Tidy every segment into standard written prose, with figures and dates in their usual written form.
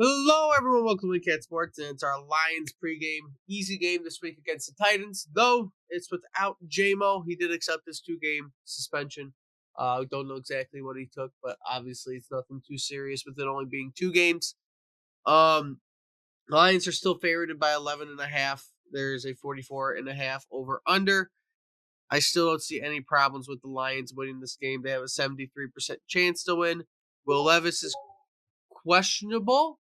Hello, everyone. Welcome to Cat Sports, and it's our Lions pregame. Easy game this week against the Titans, though it's without JMO. He did accept this 2-game suspension. We don't know exactly what he took, but obviously it's nothing too serious with it only being 2 games. Lions are still favored by 11.5. There's a 44.5 over under. I still don't see any problems with the Lions winning this game. They have a 73% chance to win. Will Levis is questionable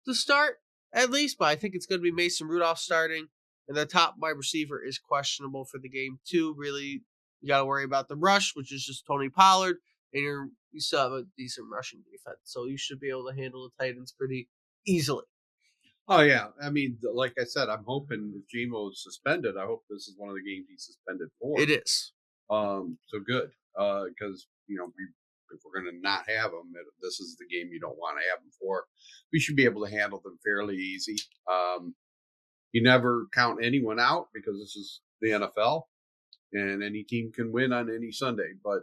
to start, at least, but I think it's going to be Mason Rudolph starting, and the top wide receiver is questionable for the game too. Really, you got to worry about the rush, which is just Tony Pollard, and you still have a decent rushing defense, so you should be able to handle the Titans pretty easily. Oh, yeah. I mean, like I said, I'm hoping if Gmo is suspended, I hope this is one of the games he's suspended for. It is. So good. Because, if we're going to not have him, this is the game you don't want to have him for. We should be able to handle them fairly easy. You never count anyone out because this is the NFL, and any team can win on any Sunday. But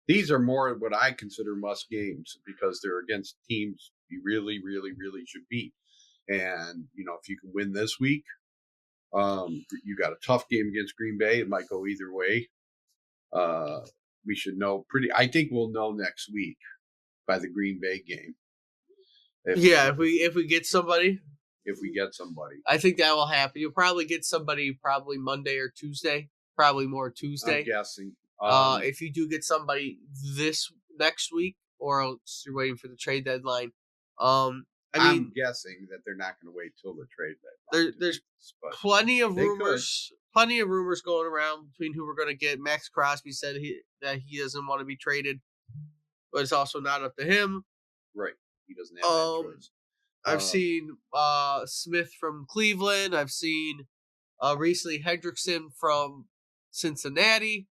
these are more what I consider must games because they're against teams you really, really, really should beat. And, if you can win this week, you got a tough game against Green Bay. It might go either way. We should know I think we'll know next week by the Green Bay game. If we get somebody. If we get somebody. I think that will happen. You'll probably get somebody probably Monday or Tuesday. Probably more Tuesday. I'm guessing. If you do get somebody this next week, or else you're waiting for the trade deadline. I'm guessing that they're not going to wait till the trade deadline. There's plenty of rumors going around between who we're going to get. Max Crosby said that he doesn't want to be traded, but it's also not up to him. Right, he doesn't have that choice. I've seen Smith from Cleveland. I've seen recently Hendrickson from Cincinnati.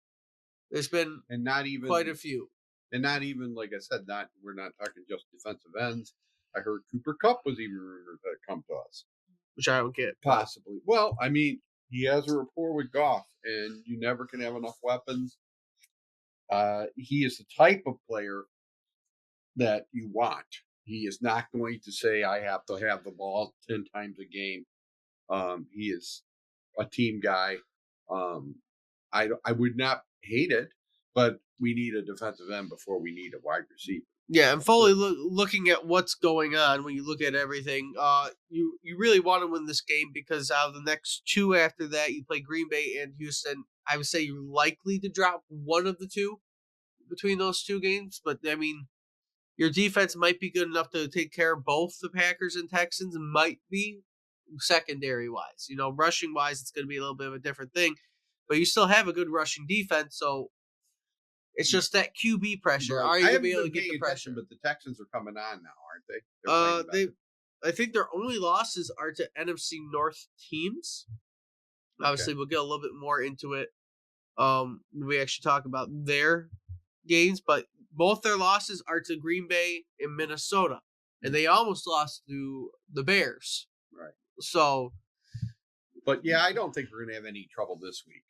There's been quite a few. And not even, like I said, we're not talking just defensive ends. I heard Cooper Kupp was even rumored to come to us. Which I don't get. Possibly. Well, I mean, he has a rapport with Goff, and you never can have enough weapons. He is the type of player that you want. He is not going to say, I have to have the ball 10 times a game. He is a team guy. I would not hate it, but we need a defensive end before we need a wide receiver. Yeah, and fully looking at what's going on when you look at everything, you really want to win this game because out of the next 2 after that, you play Green Bay and Houston. I would say you're likely to drop one of the 2 between those 2 games, but I mean, your defense might be good enough to take care of both the Packers and Texans. Might be secondary wise, rushing wise, it's going to be a little bit of a different thing, but you still have a good rushing defense, so. It's just that QB pressure. Right. Are you going to be able to get the pressure? But the Texans are coming on now, aren't they? I think their only losses are to NFC North teams. Okay. Obviously, we'll get a little bit more into it when we actually talk about their games. But both their losses are to Green Bay and Minnesota. And they almost lost to the Bears. Right. So. But, yeah, I don't think we're going to have any trouble this week.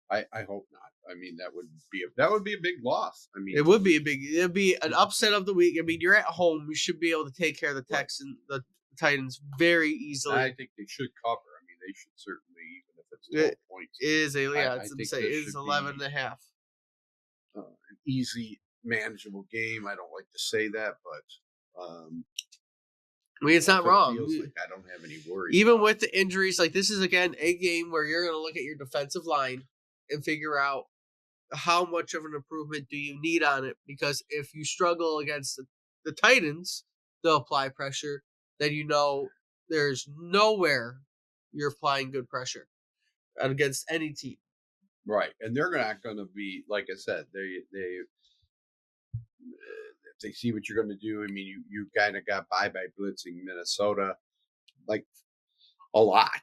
I hope not. I mean, that would be a big loss. I mean, it'd be an upset of the week. I mean, you're at home. You should be able to take care of the Titans very easily. I think they should cover. I mean, they should certainly, even if it's 12 points. It is 11.5. An easy, manageable game. I don't like to say that, but I mean, it's not wrong. Like I don't have any worries. Even with the injuries, like this is again a game where you're going to look at your defensive line and figure out how much of an improvement do you need on it. Because if you struggle against the Titans, they'll apply pressure. Then there's nowhere you're applying good pressure against any team. Right, and they're not going to be, like I said, if they see what you're going to do. I mean, you kind of got by blitzing Minnesota like a lot.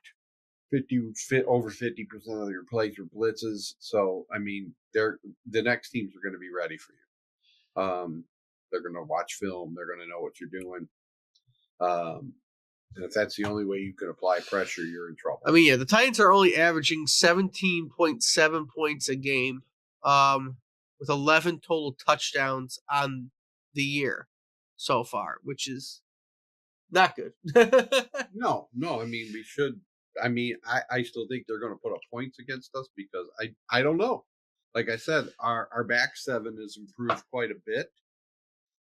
Over 50% of your plays were blitzes. So, I mean, the next teams are going to be ready for you. They're going to watch film. They're going to know what you're doing. And if that's the only way you can apply pressure, you're in trouble. I mean, yeah, the Titans are only averaging 17.7 points a game with 11 total touchdowns on the year. so far, which is not good. No, no. I mean, we should. I mean, I still think they're going to put up points against us because I don't know. Like I said, our back seven has improved quite a bit.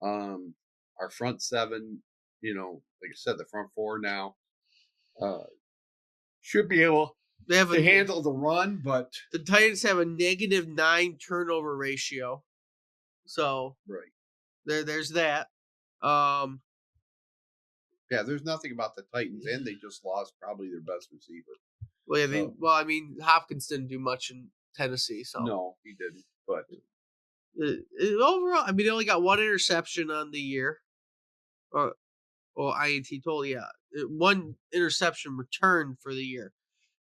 Um, our front seven, like I said, the front four now uh, should be able They have to handle the run, but the Titans have a -9 turnover ratio, so right. there's that. Um, Yeah, there's nothing about the Titans, and they just lost probably their best receiver. well, yeah, So I mean, Hopkins didn't do much in Tennessee, so no, he didn't. But overall, I mean, they only got one interception on the year, or INT total, yeah, one interception returned for the year.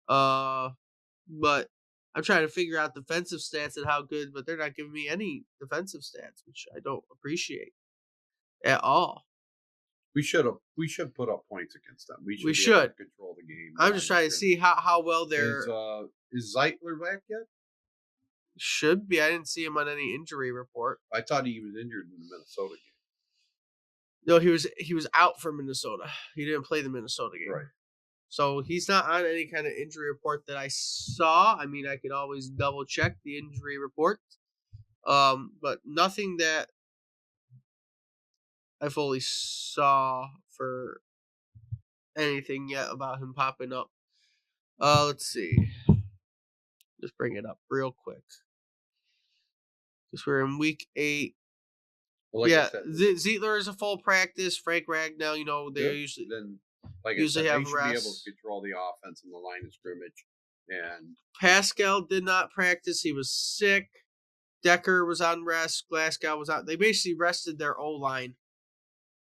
But I'm trying to figure out defensive stats and how good, but they're not giving me any defensive stats, which I don't appreciate at all. we should put up points against them. We We should be able should. to control the game. I'm just trying to see how well Is they're is Zeitler back yet? should be. I didn't see him on any injury report. I thought he was injured in the Minnesota game. No, he was out for Minnesota. He didn't play the Minnesota game. Right. So he's not on any kind of injury report that I saw. I mean, I could always double check the injury report. But nothing that I fully saw for anything yet about him popping up. Let's see. Just bring it up real quick. Because we're in week 8. Well, like I said, Zietler is a full practice. Frank Ragnow, they usually then like usually I said, have they should be able rests. to control the offense in the line of scrimmage. And Pascal did not practice. He was sick. Decker was on rest. Glasgow was out. They basically rested their O-line.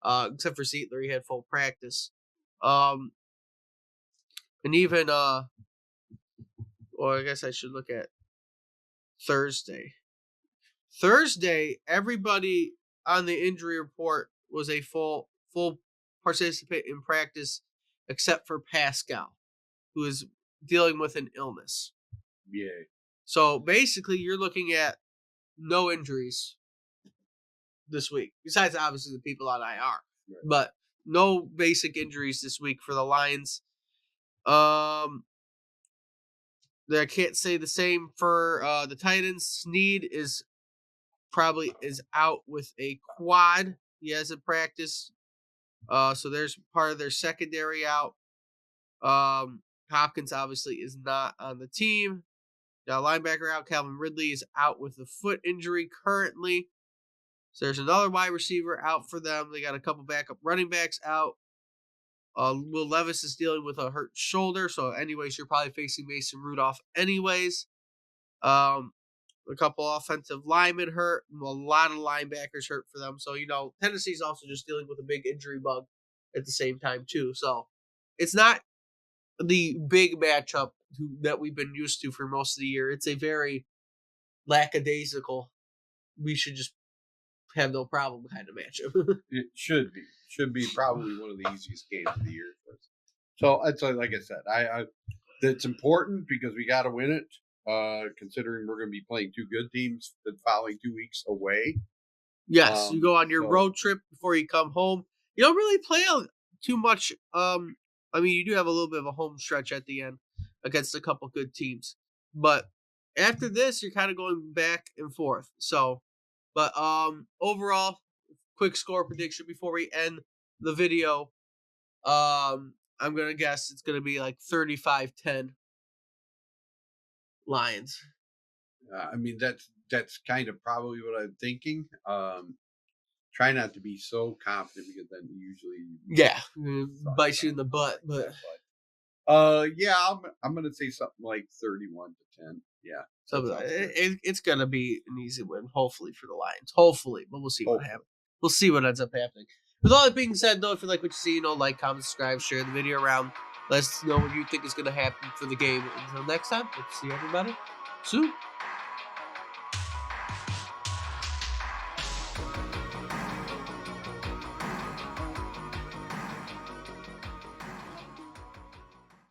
Except for Zietler, he had full practice. And even well, I guess I should look at Thursday. Thursday, everybody on the injury report was a full participant in practice except for Pascal, who is dealing with an illness. yeah, So basically, you're looking at no injuries this week, besides obviously the people on IR, right. but no basic injuries this week for the Lions. I can't say the same for the Titans. Snead is out with a quad. He hasn't practiced. So there's part of their secondary out. Hopkins obviously is not on the team. Got a linebacker out. Calvin Ridley is out with a foot injury currently. So there's another wide receiver out for them. They got a couple backup running backs out. Will Levis is dealing with a hurt shoulder. So anyways, you're probably facing Mason Rudolph anyways. A couple offensive linemen hurt. A lot of linebackers hurt for them. So, Tennessee's also just dealing with a big injury bug at the same time, too. So, it's not the big matchup that we've been used to for most of the year. It's a very lackadaisical, we should just have no problem kind of matchup. It should be probably one of the easiest games of the year for us. So it's like I said, I it's important because we got to win it. Considering we're going to be playing two good teams the following 2 weeks away. Yes, you go on your road trip before you come home. You don't really play too much. I mean, you do have a little bit of a home stretch at the end against a couple good teams, but after this, you're kind of going back and forth. So, but overall, quick score prediction before we end the video. I'm gonna guess it's gonna be like 35-10 Lions. I mean, that's kind of probably what I'm thinking. Try not to be so confident because then usually bites you in the butt. But yeah, I'm gonna say something like 31-10. Yeah, so it's gonna be an easy win, hopefully for the Lions. Hopefully, but we'll see what happens. We'll see what ends up happening. With all that being said, though, if you like what you see, like, comment, subscribe, share the video around. Let us know what you think is going to happen for the game. Until next time, let's see everybody soon.